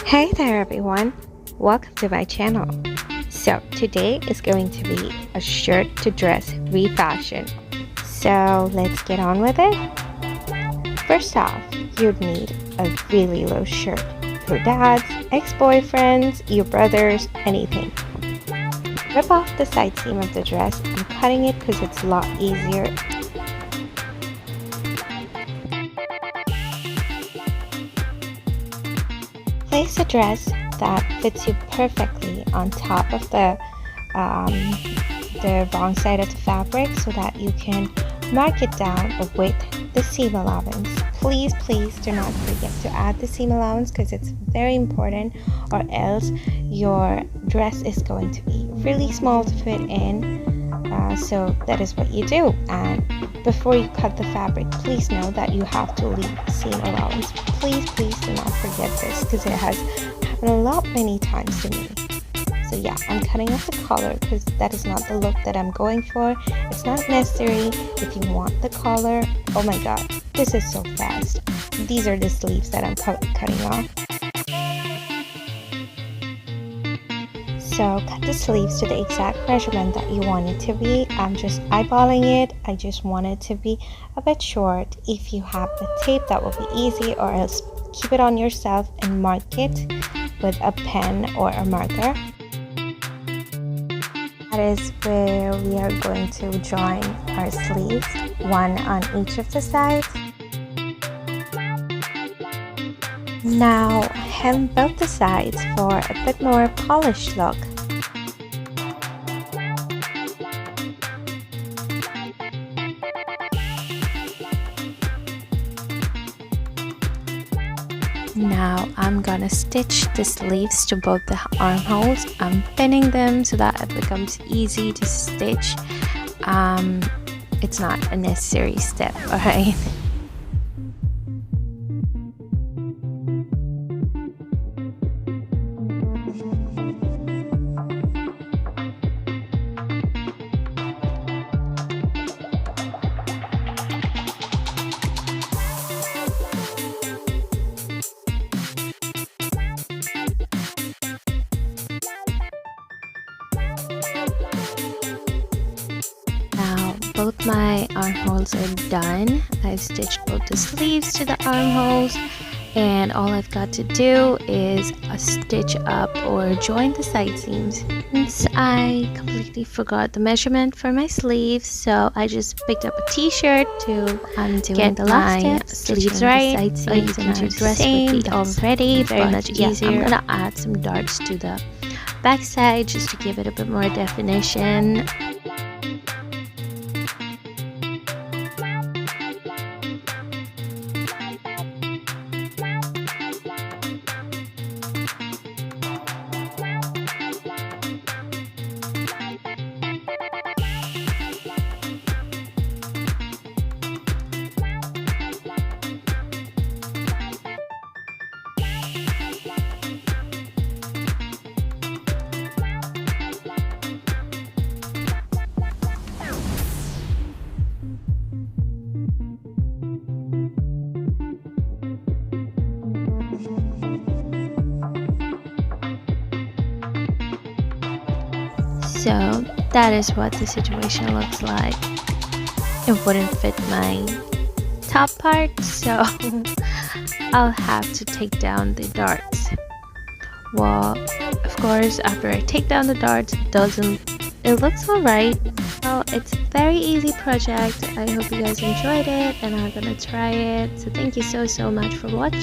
Hey there everyone, welcome to my channel. So today is going to be a shirt to dress refashion. So let's get on with it. First off, you'd need a really low shirt. Your dad's, ex-boyfriends, your brothers, anything. Rip off the side seam of the dress. I'm cutting it because it's a lot easier. Place a dress that fits you perfectly on top of the wrong side of the fabric so that you can mark it down with the seam allowance. Please do not forget to add the seam allowance because it's very important, or else your dress is going to be really small to fit in. So that is what you do. And before you cut the fabric, please know that you have to leave seam allowance. Please do not forget this because it has happened a lot many times to me. So yeah, I'm cutting off the collar because that is not the look that I'm going for. It's not necessary. If you want the collar, oh my god, this is so fast. These are the sleeves that I'm cutting off. So cut the sleeves to the exact measurement that you want it to be. I'm just eyeballing it. I just want it to be a bit short. If you have the tape, that will be easy, or else keep it on yourself and mark it with a pen or a marker. That is where we are going to join our sleeves, one on each of the sides. Now hem both the sides for a bit more polished look. Now I'm gonna stitch the sleeves to both the armholes. I'm pinning them so that it becomes easy to stitch. It's not a necessary step, alright? Both my armholes are done. I've stitched both the sleeves to the armholes, and all I've got to do is stitch up or join the side seams. Since I completely forgot the measurement for my sleeves, so I just picked up a t-shirt to get the last sleeves right. You can do dress with the already, very much easier. I'm gonna add some darts to the back side just to give it a bit more definition. So that is what the situation looks like. It wouldn't fit my top part, so I'll have to take down the darts. Well, of course, after I take down the darts, it looks alright. Well, it's a very easy project. I hope you guys enjoyed it and are gonna try it. So thank you so much for watching.